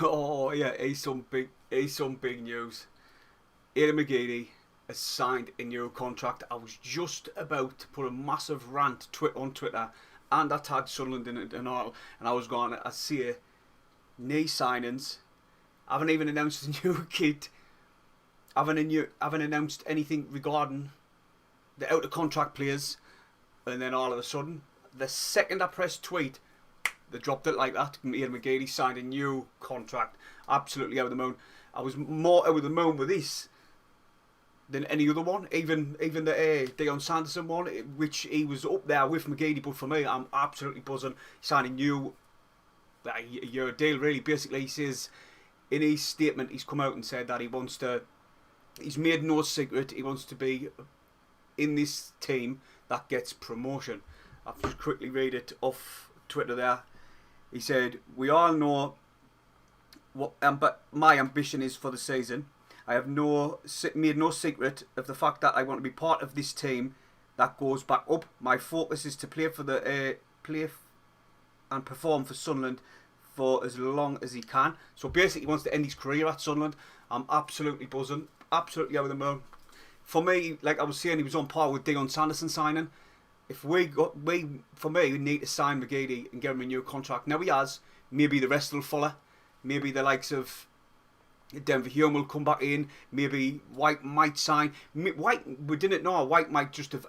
Oh yeah, he's some big news. Aiden Mcgeady has signed a new contract. I was just about to put a massive rant on Twitter, and I tagged Sunderland in it and all, and I was going to say knee signings. I haven't even announced a new kid. I haven't announced anything regarding the out of contract players, and then all of a sudden, the second I pressed tweet, they dropped it like that. Aiden Mcgeady signed a new contract. Absolutely out of the moon. I was more out of the moon with this than any other one. Even the Deion Sanderson one, which he was up there with McGeady. But for me, I'm absolutely buzzing. He signed a new year deal. Really, basically, he says in his statement, he's come out and said that he wants to. He's made no secret. He wants to be in this team that gets promotion. I've just quickly read it off Twitter there. He said, "We all know what but my ambition is for the season. I have made no secret of the fact that I want to be part of this team that goes back up. My focus is to and perform for Sunderland for as long as he can." So basically, he wants to end his career at Sunderland. I'm absolutely buzzing, absolutely out of the moon. For me, like I was saying, he was on par with Deion Sanderson signing. If we need to sign McGeady and get him a new contract. Now he has. Maybe the rest will follow. Maybe the likes of Denver Hume will come back in. Maybe White might sign. White, we didn't know. White might just have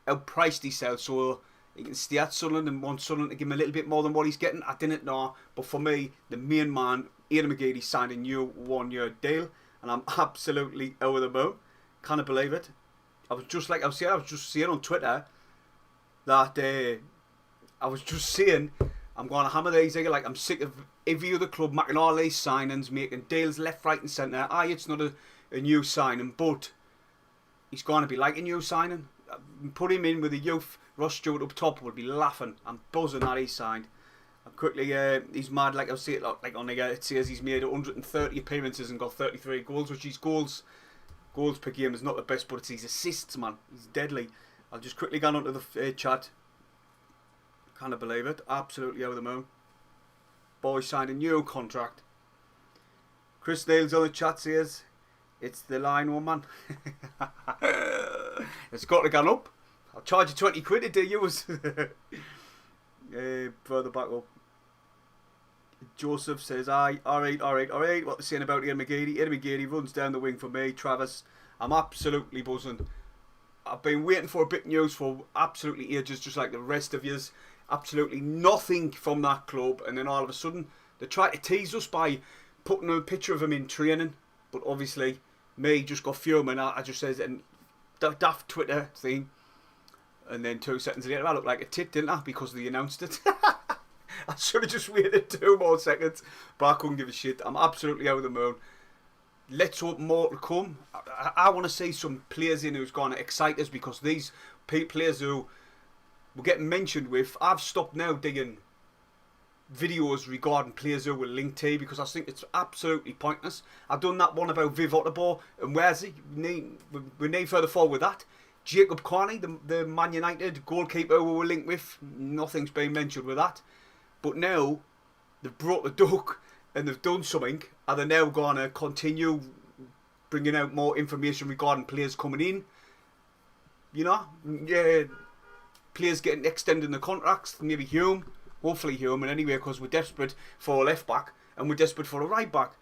outpriced himself so he can stay at Sunderland and want Sunderland to give him a little bit more than what he's getting. I didn't know. But for me, the main man, Aiden Mcgeady, signed a new 1-year deal. And I'm absolutely out of the moon. Can't believe it. I was just saying on Twitter that I was just saying I'm going to hammer these here. Like, I'm sick of every other club making all these signings, making deals left, right and centre. It's not a new signing, but he's going to be like a new signing. Put him in with the youth. Ross Stewart up top would be laughing. I'm buzzing that he's signed. I'm quickly, he's mad. Like I see it, like on the it says he's made 130 appearances and got 33 goals, which his goals per game is not the best, but it's his assists, man. He's deadly. I'll just quickly go onto the chat. Can't believe it. Absolutely out of the moon. Boy signed a new contract. Chris Neal's on the chat says, "It's the line one, man." It's got to go up. I'll charge you 20 quid to do yours. Further back up. Joseph says, alright. What they're saying about Aiden Mcgeady. Aiden Mcgeady runs down the wing for me. Travis, I'm absolutely buzzing. I've been waiting for a bit of news for absolutely ages, just like the rest of yous. Absolutely nothing from that club, and then all of a sudden they try to tease us by putting a picture of him in training. But obviously, me just got fuming. I just says and daft Twitter thing, and then 2 seconds later I looked like a tit, didn't I? Because they announced it. I should have just waited 2 more seconds, but I couldn't give a shit. I'm absolutely out of the moon. Let's hope more to come. I want to see some players in who's going to excite us, because these players who we're getting mentioned with, I've stopped now digging videos regarding players who were linked to, because I think it's absolutely pointless. I've done that one about Viv Otterbo, and where's he? We need further forward with that. Jacob Carney, the Man United goalkeeper who we were linked with, nothing's been mentioned with that. But now they've brought the duck and they've done something. Are they now going to continue bringing out more information regarding players coming in? You know, yeah, players getting extending the contracts. Maybe Hume, hopefully Hume, and anyway, because we're desperate for a left back and we're desperate for a right back.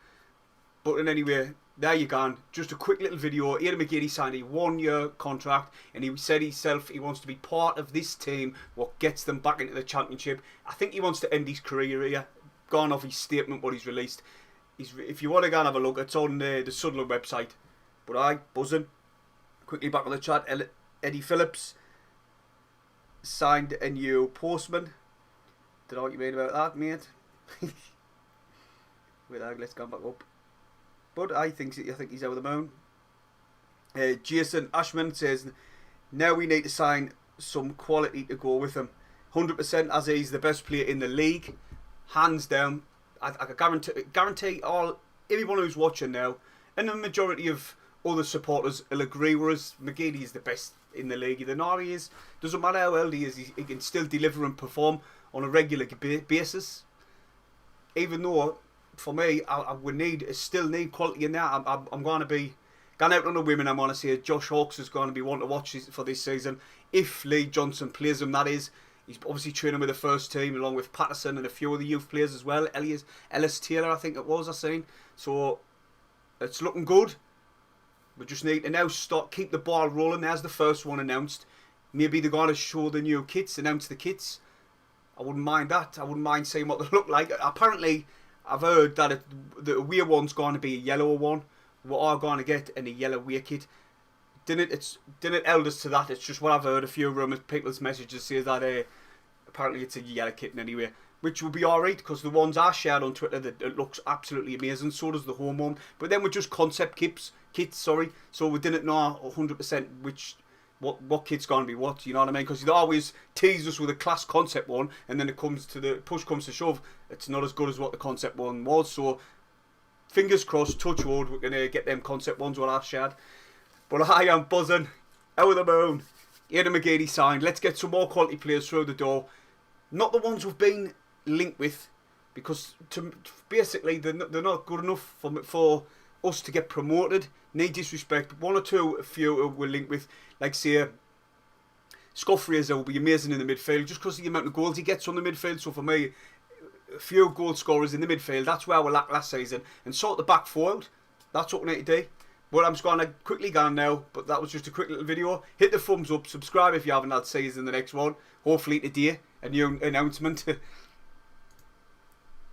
But in anyway, there you go. Just a quick little video. Aiden Mcgeady signed a 1-year contract, and he said himself he wants to be part of this team, what gets them back into the championship. I think he wants to end his career here. Gone off his statement, what he's released. If you want to go and have a look, it's on the Sunderland website. But buzzing. Quickly back on the chat. Eddie Phillips signed a new postman. Don't know what you mean about that, mate. Wait, let's go back up. But I think he's out of the moon. Jason Ashman says, now we need to sign some quality to go with him. 100% as he's the best player in the league. Hands down. I guarantee everyone who's watching now, and the majority of other supporters will agree with us. McGeady is the best in the league. The Nari is. Doesn't matter how old he is, he can still deliver and perform on a regular basis. Even though for me, we still need quality in there. I'm going to be going out on the women. I'm going to say Josh Hawkes is going to be one to watch for this season. If Lee Johnson plays him, that is. He's obviously training with the first team along with Patterson and a few of the youth players as well. Ellis Taylor, I think it was, I seen. So it's looking good. We just need to now keep the ball rolling. There's the first one announced. Maybe they're going to show the new kits, announce the kits. I wouldn't mind that. I wouldn't mind seeing what they look like. Apparently, I've heard that the away one's going to be a yellow one. We are going to get in a yellow away kit. Didn't elders to that. It's just what I've heard. A few rumours, people's messages say that apparently it's a yellow kitten anyway, which will be alright because the ones I shared on Twitter, that it looks absolutely amazing. So does the home one. But then we're just concept kits. So we didn't know 100% what kit's going to be what. You know what I mean? Because they always tease us with a class concept one, and then push comes to shove, it's not as good as what the concept one was. So fingers crossed, touch wood, we're gonna get them concept ones what I've shared. But I am buzzing. Out of the moon. Aiden Mcgeady signed. Let's get some more quality players through the door. Not the ones we've been linked with, because basically they're not good enough for us to get promoted. Need disrespect. One or two, a few we're linked with, like say Scott Fraser will be amazing in the midfield just because of the amount of goals he gets on the midfield. So for me, a few goal scorers in the midfield. That's where we lacked last season. And sort the back forward. That's what we need to do. But I'm just going to quickly go now. But that was just a quick little video. Hit the thumbs up. Subscribe if you haven't. I'll see you in the next one. Hopefully today, a new announcement.